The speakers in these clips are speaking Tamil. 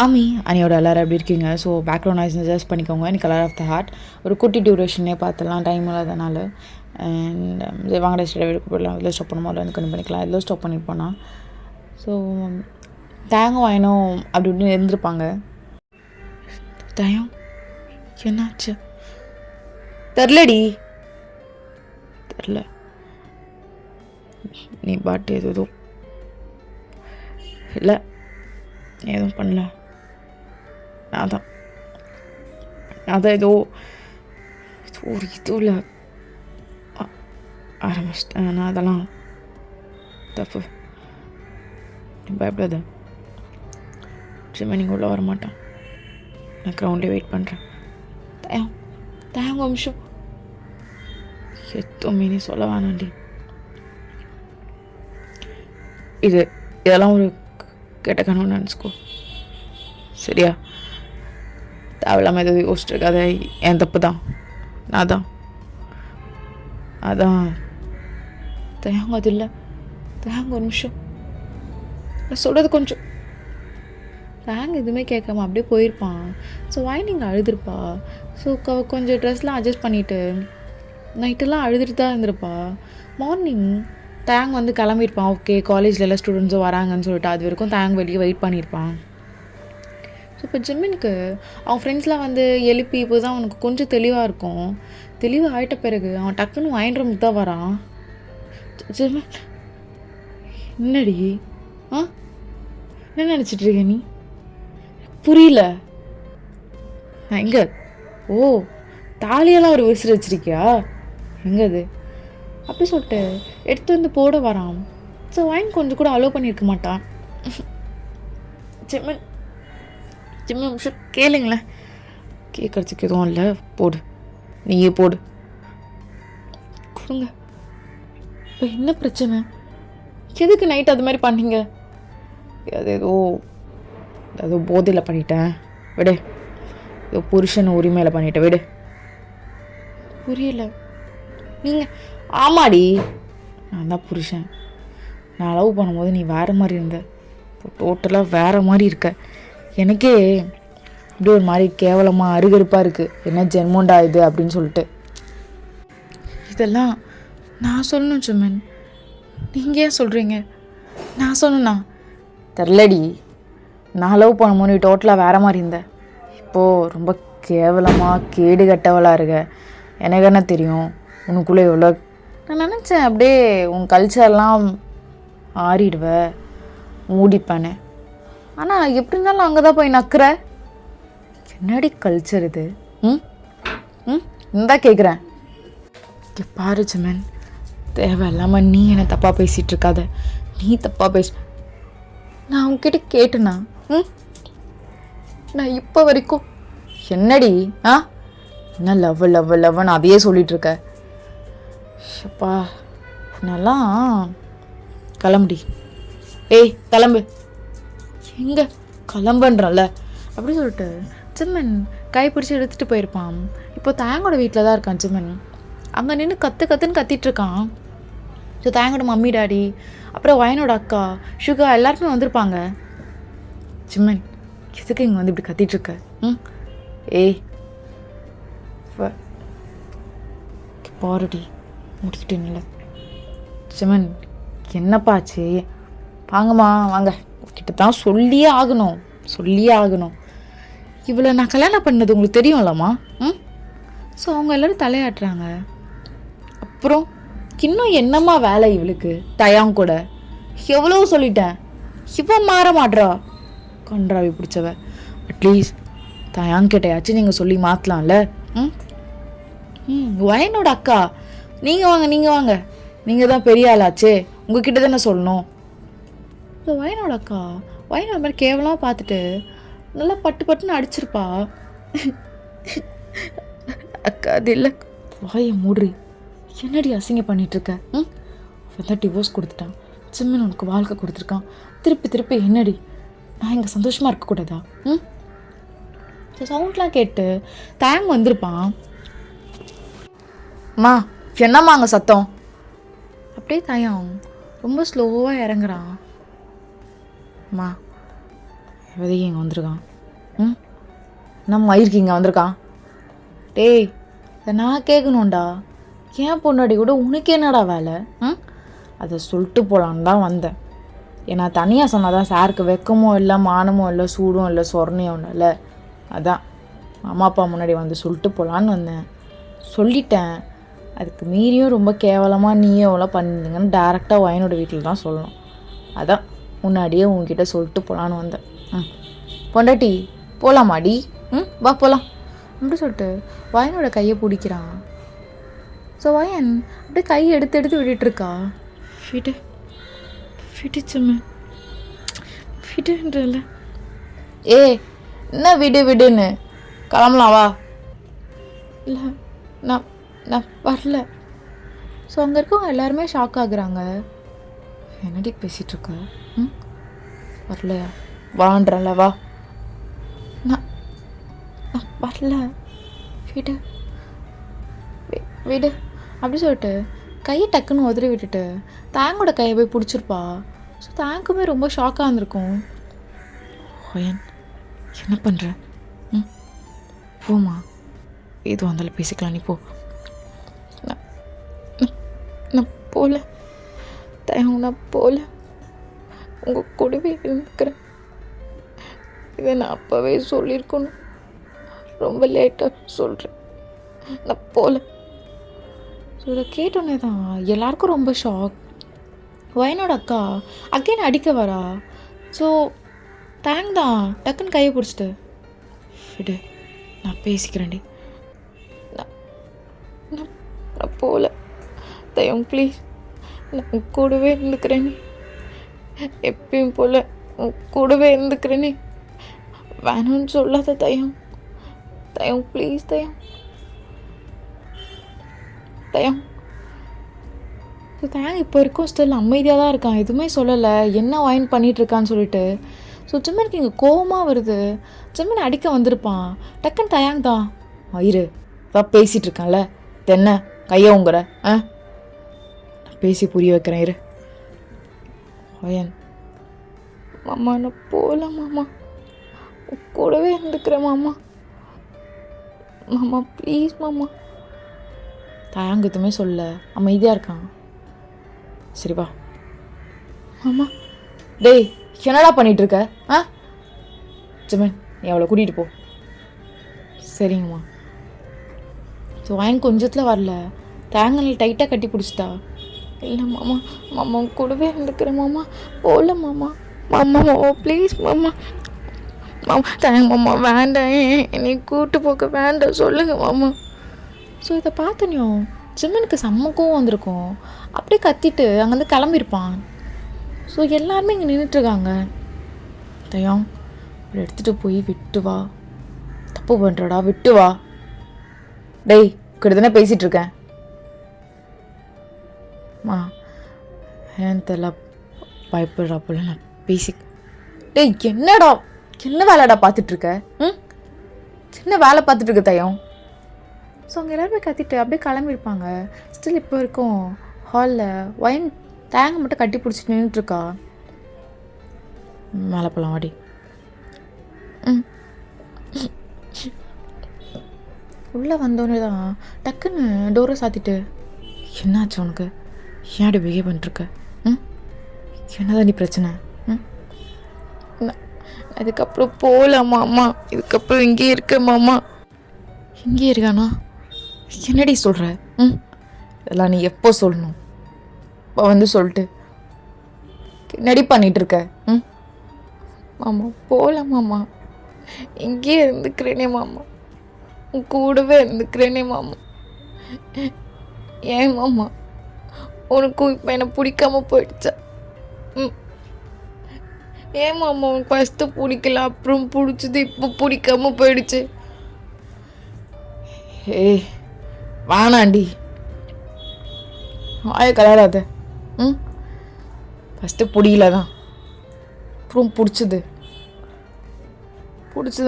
ஆமி அனியோட எல்லோரும் எப்படி இருக்கீங்க? ஸோ பேக்ரவுண்ட் நாய்ஸ் அட்ஜஸ்ட் பண்ணிக்கோங்க. எனக்கு கலர் ஆஃப் த ஹார்ட் ஒரு குட்டி டியூரேஷனே பார்த்துலாம், டைம் இல்லாதனால. அண்ட் வாங்கடா ஸ்டேட் எடுக்க போயிடலாம். இதில் ஸ்டாப் பண்ணுமோ இல்லை கண்டு பண்ணிக்கலாம். இதில் ஸ்டாப் பண்ணியிருப்போனா. ஸோ தேங்காய் வாயினும் அப்படி இப்படின்னு இருந்திருப்பாங்க. தயம் என்னாச்சு தெரிலடி, தெரில. நீ பாட்டு எதுவும் இல்லை, எதுவும் பண்ணல. நான் தான் ஏதோ ஒரு இதுவில் ஆரம்பிச்சிட்டேன். நான் அதெல்லாம் தப்பு. நீ பயப்படாத. நீங்கள் உள்ளே வரமாட்டான். நான் க்ரௌண்டே வெயிட் பண்ணுறேன். தேங்க நிமிஷம் எதுவுமே நீ சொல்ல வேணாண்டி. இதெல்லாம் ஒரு கெட்ட கனவுன்னு நினச்சிக்கோ, சரியா? தேவையில்லாமல் எதாவது யோசிச்சிருக்காத. என் தப்பு தான், நான் அதான் தேங்க. அது இல்லை தேங்க, ஒரு நிமிஷம் நான் சொல்கிறது கொஞ்சம். தேங்க எதுவுமே கேட்காம அப்படியே போயிருப்பான். ஸோ வாய் நீங்கள் அழுதுருப்பா. ஸோ கொஞ்சம் ட்ரெஸ்லாம் அட்ஜஸ்ட் பண்ணிவிட்டு நைட்டெல்லாம் அழுதுட்டு தான் இருந்திருப்பா. மார்னிங் தேங் வந்து கிளம்பியிருப்பான். ஓகே, காலேஜில் எல்லாம் ஸ்டூடெண்ட்ஸும் வராங்கன்னு சொல்லிட்டு அது வரைக்கும் தேங் வெளியே வெயிட் பண்ணியிருப்பான். ஸோ இப்போ ஜிம்மினுக்கு அவன் ஃப்ரெண்ட்ஸ்லாம் வந்து எழுப்பி இப்போ தான் அவனுக்கு கொஞ்சம் தெளிவாக இருக்கும். தெளிவாக ஆகிட்ட பிறகு அவன் டக்குன்னு வாயின் ரூமுக்கு தான் வரான். ஜிம்மின் என்னடி என்ன நினச்சிட்டு இருக்க நீ? புரியல. நான் எங்கே? ஓ, தாலியெல்லாம் ஒரு விசிறு வச்சிருக்கியா? எங்கே அது? அப்படி சொல்லிட்டு எடுத்து வந்து போட வரான். ஸோ வாங்கி கொஞ்சம் கூட அலோவ் பண்ணியிருக்க மாட்டான். ஜிம்மன் நிமிஷம் கேளுங்களேன். கேட்கறதுக்கு எதுவும் இல்லை, போடு, நீயே போடு, கொடுங்க. இப்போ என்ன பிரச்சனை? எதுக்கு நைட் அது மாதிரி பண்ணீங்க? ஏதோ போதையில் பண்ணிட்டேன், விடு. ஏதோ புருஷன் உரிமையில் பண்ணிட்டேன், விடு. புரியல. நீங்கள் ஆமாடி, நான் தான் புருஷன். நான் லவ் பண்ணும்போது நீ வேறு மாதிரி இருந்த, இப்போ டோட்டலாக வேறு மாதிரி இருக்க. எனக்கே இப்படி ஒரு மாதிரி கேவலமாக அருகருப்பாக இருக்குது. என்ன ஜென்மோண்டா இது அப்படின்னு சொல்லிட்டு. இதெல்லாம் நான் சொல்லணும் ஜிம்மன், நீங்கள் ஏன் சொல்கிறீங்க? நான் சொன்னா தெரிலடி. நான் லவ் பண்ணும்போது நீ டோட்டலாக வேறு மாதிரி இருந்த. இப்போது ரொம்ப கேவலமாக கேடு கட்டவளாக இருக்க. எனக்கு என்ன தெரியும் உனக்குள்ளே எவ்வளோ. நான் நினச்சேன் அப்படியே உன் கல்ச்சர்லாம் ஆறிடுவ, மூடிப்பானே. ஆனால் எப்படி இருந்தாலும் அங்கே தான் போய் நக்குற. என்னடி கல்ச்சர் இது? இந்தா கேட்குறேன். பாரு ஜிம்மன், தேவையில்லாமல் நீ என்னை தப்பாக பேசிகிட்டு இருக்காத. நீ தப்பாக நான் உங்ககிட்ட கேட்டேனா? நான் இப்போ வரைக்கும் என்னடி என்ன லவ்னு அதையே சொல்லிட்டு இருக்க? ஷப்பா, நல்லா கிளம்புடி. ஏய் கிளம்பு. எங்கே கிளம்புன்றல அப்படி சொல்லிட்டு ஜிம்மன் கைப்பிடிச்சி எடுத்துகிட்டு போயிருப்பான். இப்போ தேங்கோட வீட்டில் தான் இருக்கான் ஜிம்மன். அங்கே நின்று கத்துன்னு கத்திட்டு இருக்கான். ஸோ தேங்கோட மம்மி டாடி, அப்புறம் வயனோட அக்கா சுகா எல்லாருமே வந்திருப்பாங்க. ஜிம்மன் எதுக்கு இங்கே வந்து இப்படி கத்திட்டுருக்க? ஏய் பாருடி, முடிச்சுட்டேன்ல. ஜிம்மன் என்னப்பாச்சு? வாங்கம்மா வாங்க, கிட்ட தான் சொல்லியே ஆகணும். இவ்வளோ நான் கல்யாணம் பண்ணது உங்களுக்கு தெரியும்லம்மா. ஸோ அவங்க எல்லோரும் தலையாட்டுறாங்க. அப்புறம் இன்னும் என்னம்மா வேலை இவளுக்கு? தயாங் கூட எவ்வளோ சொல்லிட்டேன், இவன் மாற மாட்றா. கன்றாவி பிடிச்சவ. அட்லீஸ்ட் தயாங்கிட்டையாச்சும் நீங்கள் சொல்லி மாற்றலாம்ல. வயனோட அக்கா, நீங்கள் வாங்க, நீங்கள் தான் பெரிய ஆளாச்சே, உங்ககிட்ட தானே சொல்லணும். ஸோ வயனோட அக்கா வயனோட மாதிரி கேவலமாக பார்த்துட்டு நல்லா பட்டுன்னு அடிச்சிருப்பா. அக்கா அது இல்லை. வாயை மூடுறி. என்னடி அசிங்க பண்ணிகிட்ருக்க? அவன் தான் டிவோர்ஸ் கொடுத்துட்டான். ஜிம்மன் உனக்கு வாழ்க்கை கொடுத்துருக்கான். திருப்பி என்னடி? நான் இங்கே சந்தோஷமாக இருக்கக்கூடாதா? ஸோ சவுண்ட்லாம் கேட்டு தேங் வந்திருப்பான். அம்மா என்னம்மா அங்கே சத்தம்? அப்படியே தயம் ரொம்ப ஸ்லோவாக இறங்குறான். அம்மா எவதையும் இங்கே வந்திருக்கான். ம் நம்ம மயிருக்கு இங்கே வந்திருக்கான். டேய் இதை நான் கேட்கணும்டா, ஏன் பொண்டாடி கூட உனக்கு என்னடா வேலை? அதை சொல்லிட்டு போகலான்னு தான் வந்தேன். ஏன்னா தனியாக சொன்னால் தான் சாருக்கு வெக்கமும் இல்லை, மானமும் இல்லை, சூடும் இல்லை, சொரணையும் ஒன்றும் இல்லை. அதான் அம்மா அப்பா முன்னாடி வந்து சொல்லிட்டு போகலான்னு வந்தேன். சொல்லிட்டேன். அதுக்கு மீறியும் ரொம்ப கேவலமாக நீயே எவ்வளோ பண்ணிருந்தீங்கன்னு டேரெக்டாக வயனோட வீட்டில் தான் சொல்லணும். அதான் முன்னாடியே உங்ககிட்ட சொல்லிட்டு போகலான்னு வந்தேன். பொண்டாட்டி போகலாமாடி? வா போகலாம் அப்படி சொல்லிட்டு வயனோட கையை பிடிக்கிறான். ஸோ வயன் அப்படியே கையை எடுத்து எடுத்து விட்டுட்டுருக்கா. விட்டுச்சுமே விடுன்றல. என்ன விடுன்னு கிளம்பலாம் வா. இல்லை நான் வரல. ஸோ அங்கே இருக்கவங்க எல்லாருமே ஷாக் ஆகுறாங்க. என்னடி பேசிகிட்ருக்க? வரலையா? வான்றல வா. நான் வரல. விடு அப்படி சொல்லிட்டு கையை டக்குன்னு உதறி விட்டுட்டு தேங்கோட கையை போய் பிடிச்சிருப்பா. ஸோ தேங்குமே ரொம்ப ஷாக்காக இருந்திருக்கும். ஓயன் என்ன பண்ணுற? போமா, எதுவும் வந்தாலும் பேசிக்கலாம், நீ போ. நான் போகல தேங்க, நான் போகல, உங்கள் கூடவே இருந்துக்கிறேன். இதை நான் அப்போவே சொல்லியிருக்கணும், ரொம்ப லேட்டாக சொல்கிறேன். நான் போகல. ஸோ இதை கேட்டோன்னே தான் எல்லாருக்கும் ரொம்ப ஷாக். வயனோட அக்கா அகைன் அடிக்க வரா. ஸோ தேங்க் தான் டக்குன்னு கையை பிடிச்சிட்டு விடு, நான் பேசிக்கிறேன்டி. நான் போகல தயம், ப்ளீஸ், நான் கூடவே இருந்துக்கிறேன். நீ எப்பயும் போல் கூடவே இருந்துக்கிறேன். நீ வேணும்னு சொல்லாத தயம், ப்ளீஸ் தயம். தேங்க இப்போ இருக்கும் ஸ்டில் அமைதியாக தான் இருக்கான், எதுவுமே சொல்லலை, என்ன வைன் பண்ணிகிட்ருக்கான்னு சொல்லிட்டு. ஸோ ஜிம்மனுக்கு இங்கே கோவமாக வருது. ஜிம்மன் அடிக்க வந்திருப்பான். டக்குன்னு தயாங் தான் இரு தான் பேசிகிட்டு இருக்கான்ல, தென்ன கையை உங்குற நான் பேசி புரிய வைக்கிறேன் இரு. வயன் மாமா நான் போகல மாமா, கூடவே இருந்துக்கிறேன் மாமா, ப்ளீஸ் மாமா. தயாங்க எதுவுமே சொல்ல அமைதியாக இருக்கான். சரி வா. மாமா டேய் என்னடா பண்ணிகிட்ருக்க? ஜிம்மன் நீ அவளை கூட்டிகிட்டு போ. சரிங்கம்மா. ஸோ வயன் கொஞ்சத்தில் வரல, தேங்கல் டைட்டாக கட்டி பிடிச்சிட்டா. இல்லை மாமா கூடவே இருந்துக்கிறேன் மாமா, போகல மாமா, ப்ளீஸ் மாமா. தேங்க மாமா வேண்டாம், என்னை கூட்டு போக்க வேண்டாம், சொல்லுங்கள் மாமா. ஸோ இதை பார்த்தோன்னையும் ஜிம்மனுக்கு செம்மக்கவும் வந்திருக்கும். அப்படியே கத்திட்டு அங்கேருந்து கிளம்பியிருப்பான். ஸோ எல்லாருமே இங்கே நின்றுட்டுருக்காங்க. தயம் இப்படி எடுத்துகிட்டு போய் விட்டு வா, தப்பு பண்ணுறடா, விட்டு வா. டேய் கிட்ட தானே பேசிகிட்ருக்கேன். ஏன் தெரியல பயப்படுறா போல, நான் டேய் என்னடா என்ன வேலைடா பார்த்துட்ருக்க? என்ன வேலை பார்த்துட்ருக்க தயம்? ஸோ அங்கே எல்லாருமே கத்திட்டு அப்படியே கிளம்பியிருப்பாங்க. ஸ்டில் இப்போ இருக்கும் ஹாலில் வயன் தேங்க மட்டும் கட்டி பிடிச்சிட்டு நின்றுட்டுருக்கா. மேலே போகலாம் வாடி. உள்ளே வந்தோடனே தான் டக்குன்னு டோரை சாத்திட்டு என்னாச்சு உனக்கு, ஏன்டி பிஹேவ் பண்ணிட்டுருக்க? என்னதான் நீ பிரச்சனை? அதுக்கப்புறம் போகலாமா அம்மா, இதுக்கப்புறம் இங்கே இருக்க மாமா. இங்கே இருக்கானா? என்னடி சொல்கிற? இதெல்லாம் நீ எப்போ சொல்லணும்? இப்போ வந்து சொல்லிட்டு நடி பண்ணிகிட்ருக்க. மாமா போகல மாமா, இங்கேயே இருந்துக்கிறேனே மாமா, உன் கூடவே இருந்துக்கிறேனே மாமா. ஏன் மாமா உனக்கும் இப்போ என்னை பிடிக்காம போயிடுச்சா? ஏன் மாமா உனக்கு ஃபஸ்ட்டு பிடிக்கல, அப்புறம் பிடிச்சது, இப்போ பிடிக்காம போயிடுச்சு? ஏய் வானாண்டி, வாய கலராத. ஃபஸ்ட்டு பிடிக்கல தான், அப்புறம் பிடிச்சதுன்னு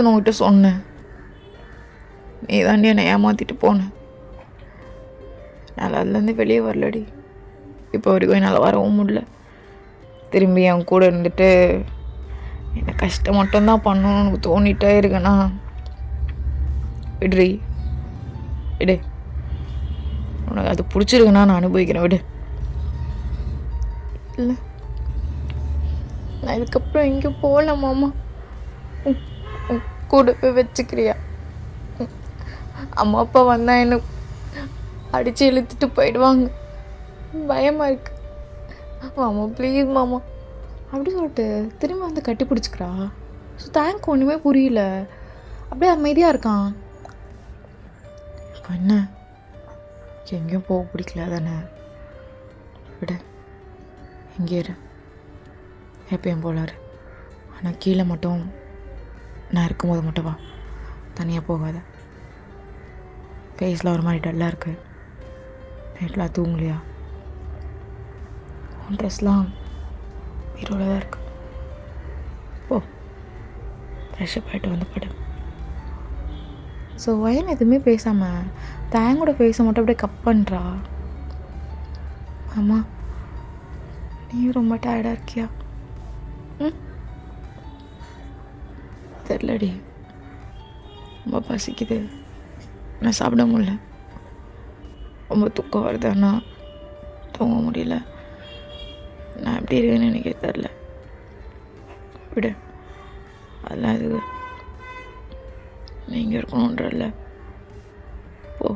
உங்ககிட்ட சொன்னேன். நீ தாண்டி என்னை ஏமாற்றிட்டு போனேன். என்னால் அதுலேருந்து வெளியே வரலடி. இப்போ வரைக்கும் என்னால் வரவும் முடியல. திரும்பி என் கூட இருந்துட்டு என்ன கஷ்டம் மட்டும்தான் பண்ணணும்னு உனக்கு தோணிட்டே இருக்கேண்ணா. விடுறி, விடு. உனக்கு அது பிடிச்சிருக்குன்னா நான் அனுபவிக்கிறேன், விடு. இல்லை, நான் இதுக்கப்புறம் எங்கேயும் போகல மாமா. கூடவே வச்சுக்கிறியா? அம்மா அப்பா வந்தால் என்ன அடித்து இழுத்துட்டு போயிடுவாங்க, பயமாக இருக்கு மாமா. ப்ளீஸ் மாமா அப்படி சொல்லிட்டு திரும்ப வந்து கட்டி பிடிச்சிக்கிறா. ஸோ தேங்க் ஒன்றுமே புரியல, அப்படியே அமைதியாக இருக்கான். என்ன எங்கேயும் போக பிடிக்கல தானே, விட எங்கே இரு, எப்பயும் போலாரு. ஆனால் கீழே மட்டும் நான் இருக்கும்போது மட்டும் வா, தனியாக போகாத. ஃபேஸில் ஒரு மாதிரி டல்லாக இருக்குது, நைட்லாம் தூங்கலையா? உன் ட்ரெஸ்லாம் ஹீரோவில் தான் இருக்கு. ஓ, ஃப்ரெஷ்ஷப் ஆகிட்டு வந்து படு. ஸோ வயன் எதுவுமே பேசாமல் தேங்கோட ஃபேஸை மட்டும் அப்படியே கப் பண்ணுறா. ஆமா, நீ ரொம்ப டயர்டாக இருக்கியா? தெரிலடி, ரொம்ப பசிக்குது, நான் சாப்பிட முடியல. ரொம்ப தூக்கம் வருதானா, தூங்க முடியல. நான் எப்படி இருக்குன்னு எனக்கே தெரில, விடு. அதெல்லாம் இது நீங்கள் இருக்கணுன்றல, போ.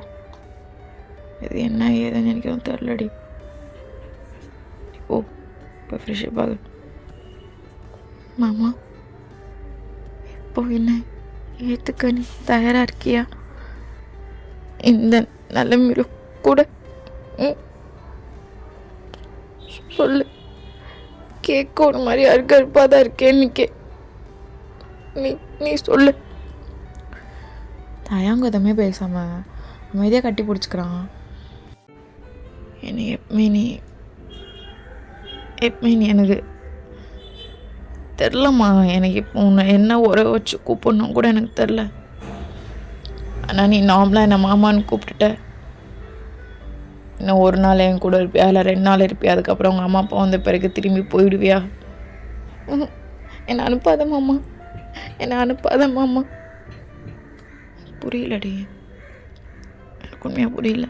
இது என்ன ஏதுன்னு எனக்கு தெரிலடி. ஓ, இப்போ ஃப்ரெஷ்ஷப் ஆகு. மாமா, இப்போ என்ன ஏற்றுக்க நீ தயாராக இருக்கியா? இந்த நிலைமையில கூட சொல்லு. கேட்க ஒரு மாதிரி அருகருப்பாக தான் இருக்கேன்னு நீ சொல்லு. தயாங்க எதுவுமே பேசாமல் அமைதியாக கட்டி பிடிச்சிக்கிறான். என்னை எப்பவுமே நீ எனக்கு தெரிலம்மா. எனக்கு இப்போ உன்னை என்ன உர வச்சு கூப்பிடணும் கூட எனக்கு தெரில. ஆனால் நீ நார்மலாக என்னை மாமான்னு கூப்பிட்டுட்ட. இன்னும் ஒரு நாள் என் கூட இருப்பியா, இல்லை 2 நாள் இருப்பியா? அதுக்கப்புறம் உங்கள் அம்மா அப்பா வந்த பிறகு திரும்பி போயிடுவியா? என்னை அனுப்பாத மாமா, என்னை அனுப்பாத மாமா. புரியலடி, எனக்கு உண்மையாக புரியல.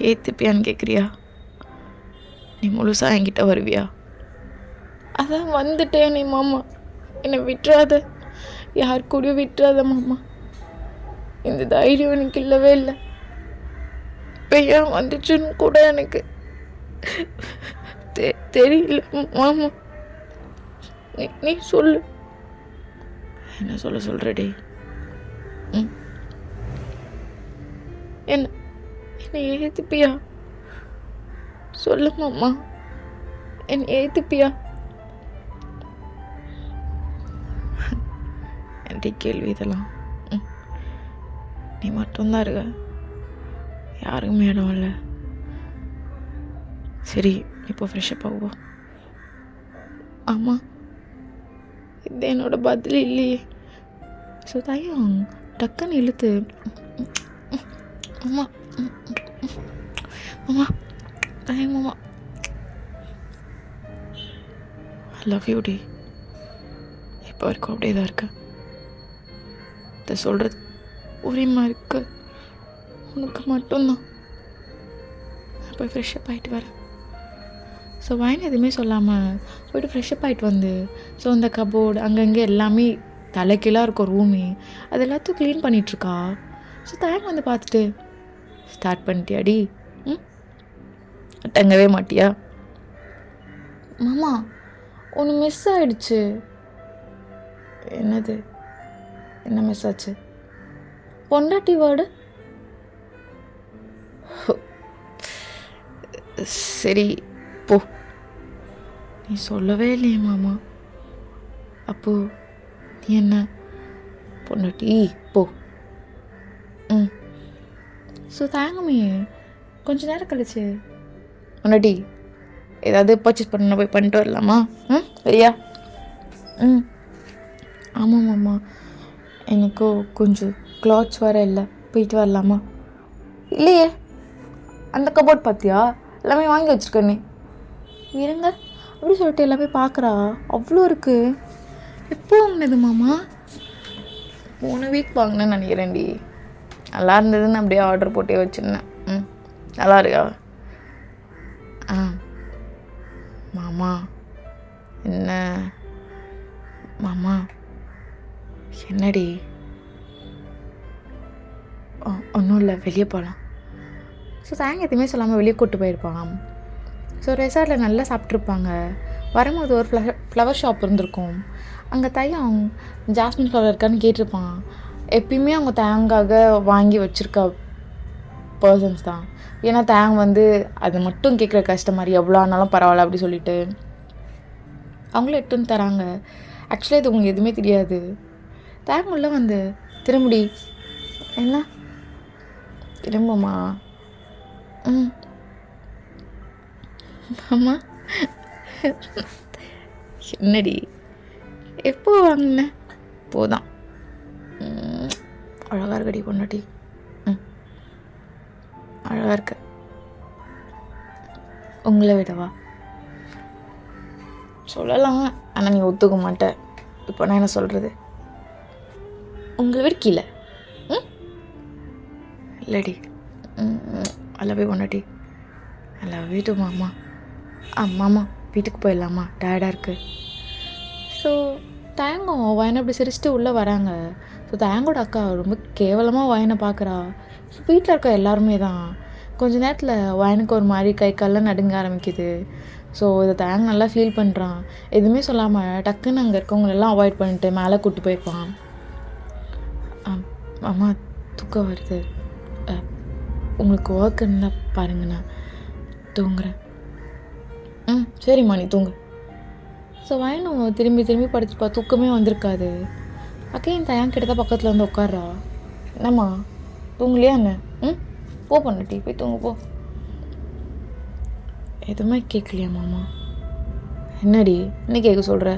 ஏற்றுப்பியான்னு கேட்குறியா? நீ முழுசாக என்கிட்ட வருவியா? அதான் வந்துட்டேன் நீ மாமா, என்னை விட்டுறாத, யார் கூடயும் விட்டுறாத மாமா. இந்த தைரியம் எனக்கு இல்லவே இல்லை. இப்போ ஏன் வந்துச்சுன்னு கூட எனக்கு தெரியல மாமா. நீ சொல்லு. என்ன சொல்றடி? என்னை ஏத்துப்பியா? சொல்லு மாமா, என்னை ஏத்துப்பியா? என்கிட்ட கேள்வி இதெல்லாம். நீ மட்டும்தான் இருக்க, யாருக்குமே இடம் இல்லை. சரி, இப்போ ஃப்ரெஷ்ஷப் ஆகுவா. ஆமாம், இது என்னோட பதில் இல்லையே. ஸோ தயம் டக்குன்னு இழுத்து, அம்மா அம்மா தயம் மாமா, ஐ லவ் யூ டி. இப்போ வரைக்கும் அப்படியே தான் இருக்கேன். இதை சொல்கிறது உரிமை இருக்கு உனக்கு மட்டும்தான். நான் போய் ஃப்ரெஷ்ஷப் ஆகிட்டு வரேன். ஸோ வயன் எதுவுமே சொல்லாமல் போய்ட்டு ஃப்ரெஷ்ஷப் ஆகிட்டு வந்து, ஸோ அந்த கபோர்டு அங்கங்கே எல்லாமே தலைக்கீழாக இருக்கும் ரூமே, அது எல்லாத்தையும் க்ளீன் பண்ணிகிட்ருக்கா. ஸோ தயங்க வந்து பார்த்துட்டு, ஸ்டார்ட் பண்ணிட்டியாடி? தங்கவே மாட்டியா? மாமா, ஒன்று மிஸ் ஆகிடுச்சு. என்னது? என்ன மிஸ் ஆச்சு? பொண்டாட்டி வேர்டு. சரி போ. நீ சொல்லவே இல்லையே மாமா. அப்போ நீ என்ன பொண்டாட்டி? போ. ஸோ தாங்கமே கொஞ்ச நேரம் கழிச்சு, பொண்டாட்டி ஏதாவது பர்ச்சேஸ் பண்ண போய் பண்ணிட்டு வரலாமா? சரியா? ஆமாம் மாமா, எனக்கும் கொஞ்சம் கிளாத்ஸ் வர இல்லை, போயிட்டு வரலாமா? இல்லையே, அந்த கபோர்ட் பார்த்தியா, எல்லாமே வாங்கி வச்சுருக்கேனே. இருங்க, அப்படி சொல்லிட்டு எல்லாமே பார்க்குறா. அவ்வளோ இருக்குது. எப்போ வாங்கினது மாமா? 3 வீக் வாங்கினேன்னு நினைக்கிறேன்டி. நல்லா இருந்ததுன்னு அப்படியே ஆர்டர் போட்டே வச்சுருந்தேன். நல்லா இருக்கா? மாமா என்ன மாமா? என்னடி? ஒன்றும் இல்லை, வெளியே போகலாம். ஸோ தேங்க் எதுவுமே சொல்லாமல் வெளியே கூப்பிட்டு போயிருப்பான். ஸோ ரெசார்ட்டில் நல்லா சாப்பிட்ருப்பாங்க. வரும்போது ஒரு ஃப்ளவர் ஷாப் இருந்திருக்கும். அங்கே தையம் ஜாஸ்மின் ஃப்ளவர் இருக்கான்னு கேட்டிருப்பான். எப்பயுமே அவங்க தேங்காக வாங்கி வச்சுருக்க பர்சன்ஸ் தான். ஏன்னா தேங்க அது மட்டும் கேட்குற கஸ்டமர் எவ்வளோ ஆனாலும் பரவாயில்ல அப்படி சொல்லிட்டு அவங்களும் எடுத்துன்னு தராங்க. ஆக்சுவலி இது உங்களுக்கு எதுவுமே தெரியாது. தேங்க உள்ள திரும்படி என்ன திரும்பமா? ஆமா என்னடி எப்போ வாங்கின? போதான் அழகாக இருக்கடி பொண்ணாட்டி. அழகாக இருக்க. உங்களை விடவா? சொல்லலாம், ஆனால் நீ ஒத்துக்க மாட்ட. இப்போ நான் என்ன சொல்கிறது? உங்களை விட கீழே இல்லடி. அல்லவே பொண்ணாட்டி. அல்ல வீட்டு மாமா. மாமா வீட்டுக்கு போயிடலாமா? டயர்டாக இருக்குது. ஸோ தேங்கம் வயனை அப்படி சிரிச்சுட்டு உள்ளே வராங்க. ஸோ தேங்கோட அக்கா ரொம்ப கேவலமாக வயனை பார்க்குறா. ஸோ வீட்டில் இருக்க எல்லாருமே தான். கொஞ்ச நேரத்தில் வயனுக்கு ஒரு மாதிரி கை கால்லாம் நடுங்க ஆரம்பிக்குது. ஸோ இதை தேங்க நல்லா ஃபீல் பண்ணுறான். எதுவுமே சொல்லாமல் டக்குன்னு அங்கே இருக்கவங்களெல்லாம் அவாய்ட் பண்ணிட்டு மேலே கூப்பிட்டு போயிருப்பான். அம்மா தூக்கம் வருது, உங்களுக்கு ஒர்க் இருந்தால் பாருங்கண்ணா, தூங்குறேன். சரிம்மா நீ தூங்கு. ஸோ வயனும் திரும்பி திரும்பி படுத்துப்பா. தூக்கமே வந்திருக்காது. அக்கையும் தயான் கிட்ட தான் பக்கத்தில் வந்து உட்கார்றா. என்னம்மா தூங்கலையா என்ன? போ பண்ணட்டி போய் தூங்க போ. எதுவுமே கேட்கலையா மாமா? என்னடி என்ன கேட்க சொல்கிற?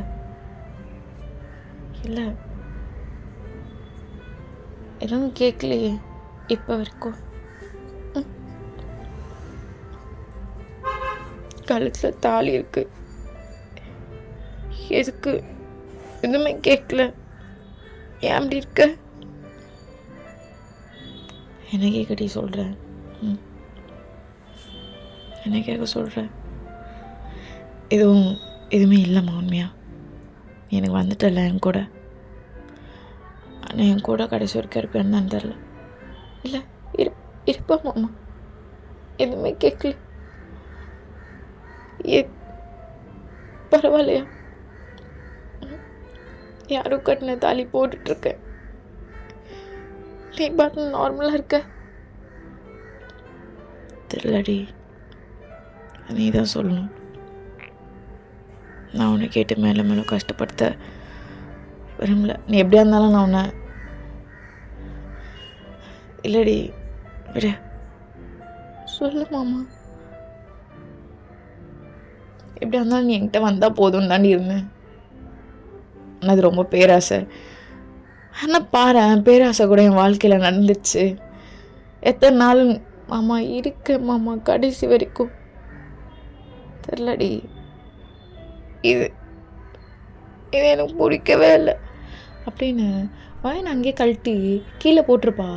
இல்லை எதுவும் கேட்கலையே இப்போ வரைக்கும். கழுத்தில் தாலி இருக்கு, எதுக்கு? எதுவுமே கேட்கல. ஏன் அப்படி இருக்க? என்ன கேட்கடி சொல்கிறேன்? என்ன கேட்க சொல்கிறேன்? எதுவுமே இல்லைம்மா. உண்மையா எனக்கு வந்துட்டல என் கூட. ஆனால் என் கூட கடைசி வரைக்கும் இருப்பேன்னு தான் தெரில. இல்லை இருப்பேன் மாமா. எதுவுமே கேட்கல. பரவாயில்லையா? யாரும் கட்டின தாலி போட்டுட்ருக்கேன். நீ பாட்டு நார்மலாக இருக்க. தெரியலடி, நீ தான் சொல்லணும். நான் உன்னை கேட்டு மேலே மேலே கஷ்டப்படுத்த விரும்பல. நீ எப்படியா இருந்தாலும் நான் உன்னை இல்லடி விட சொல்லு மாமா. எப்படியா இருந்தாலும் நீ என்கிட்ட வந்தால் போதும் தாண்டி இருந்தேன். ஆனால் அது ரொம்ப பேராசை. ஆனால் பாரு, பேராசை கூட என் வாழ்க்கையில் நடந்துச்சு. எத்தனை நாள் மாமா இருக்க மாமா கடைசி வரைக்கும். தெரிலடி, இது எனக்கு பிடிக்கவே இல்லை அப்படின்னு வயனை அங்கேயே கழட்டி கீழே போட்டிருப்பா.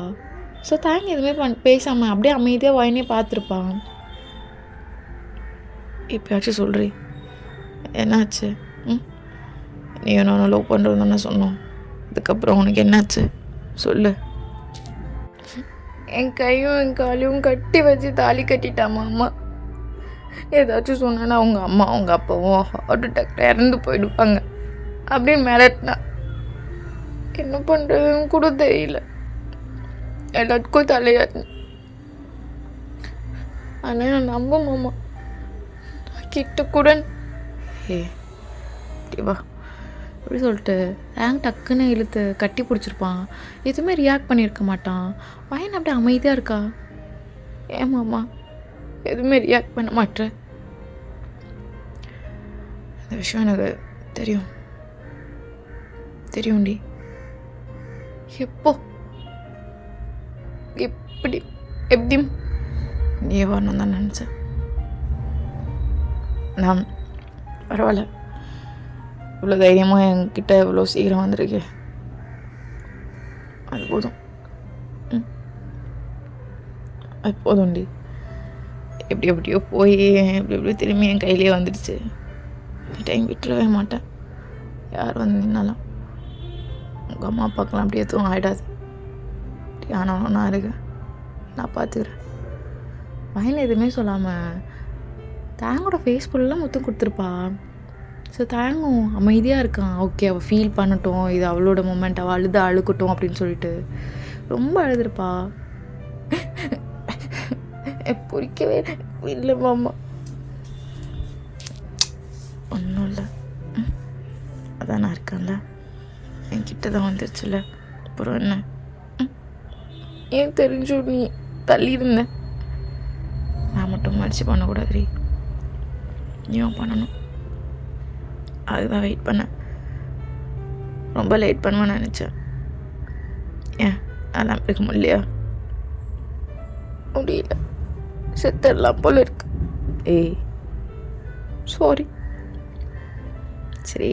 ஸோ தேங்க எதுவுமே பேசாமல் அப்படியே அமைதியாக வயனே பார்த்துருப்பான். இப்போயாச்சும் சொல்கிறீ என்னாச்சு? நீ என்ன லவ் பண்ணுறது தானே சொன்னோம். அதுக்கப்புறம் உனக்கு என்னாச்சு சொல்லு. என் கையும் என் காலையும் கட்டி வச்சு தாலி கட்டிட்டாமா அம்மா. ஏதாச்சும் சொன்னேன்னா அவங்க அம்மா அவங்க அப்பாவும் ஹார்ட் அட்டாக்ல இறந்து போயிடுவாங்க அப்படின்னு மிரட்டினா. என்ன பண்ணுறதுன்னு கூட தெரியல. எல்லாத்துக்கும் தலையாட்டினேன். ஆனால் நான் நம்ப மாமா கிட்ட கூட வா அப்படி சொல்லிட்டு ரேங்க் டக்குன்னு இழுத்து கட்டி பிடிச்சிருப்பான். எதுவுமே ரியாக்ட் பண்ணியிருக்க மாட்டான். பையன் அப்படியே அமைதியாக இருக்கா. ஏன் மாமா எதுவுமே ரியாக்ட் பண்ண மாட்டேன்? அந்த விஷயம் எனக்கு தெரியும்டி. எப்போ எப்படி நீ வரணும் தான் நினச்சேன். நான் பரவாயில்ல, இவ்வளோ தைரியமாக என்கிட்ட இவ்வளோ சீக்கிரம் வந்திருக்கு, அது போதும். அது போதும்டி. எப்படியோ போய் எப்படியோ திரும்பி என் கையிலே வந்துடுச்சு. டைம் விட்டுறவே மாட்டேன். யார் வந்து நின்னாலும் உங்கள் அம்மா அப்பாக்கெல்லாம் அப்படி எதுவும் ஆகிடாது. ஆனாலும் நான் இருக்கேன், நான் பார்த்துக்கிறேன். வயலில் எதுவுமே சொல்லாமல் தேங்கோட ஃபேஸ் ஃபுல்லாக முத்தம் கொடுத்துருப்பா. ஸோ தேங்கும் அமைதியாக இருக்கான். ஓகே, அவள் ஃபீல் பண்ணட்டும், இது அவளோட மூமெண்ட், அவள் அழுக்கட்டும் அப்படின்னு சொல்லிட்டு ரொம்ப அழுதுருப்பா. பிடிக்கவே இல்லை மாமா. ஒன்றும் இல்லை, அதான் நான் இருக்கேன்ல, என்கிட்ட தான் வந்துருச்சுல, அப்புறம் என்ன? ஏன் தெரிஞ்சோ நீ தள்ளி இருந்த? நான் மட்டும் முயற்சி பண்ணக்கூடாது, நீயும் பண்ணணும். அதுதான் வெயிட் பண்ணேன். ரொம்ப லேட் பண்ணுவேன்னு நினச்சேன். ஏன் அதெல்லாம் இருக்க முடியலையா? முடியல, செத்தெல்லாம் போல இருக்கு. ஏய் சாரி. சரி,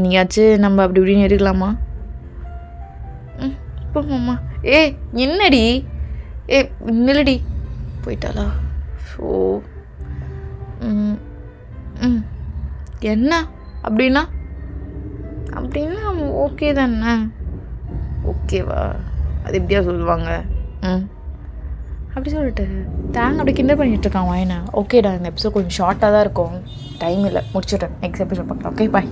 நீயாச்சும் நம்ம அப்படி இப்படின்னு இருக்கலாமா? போமாம்மா. என்னடி? நில்லடி. போயிட்டாளா? ஓ, என்ன அப்படின்னா? ஓகே தானே? ஓகேவா? அது எப்படியா சொல்லுவாங்க? அப்படி சொல்லிட்டு தேங்க அப்படி கிண்டல் பண்ணிட்டு இருக்கான் வாயினா. ஓகேடா, இந்த எபிசோட் கொஞ்சம் ஷார்ட்டாக தான் இருக்கும், டைம் இல்லை, முடிச்சுட்டேன். நெக்ஸ்ட் எபிசோட் பார்க்கலாம். ஓகே, பாய்.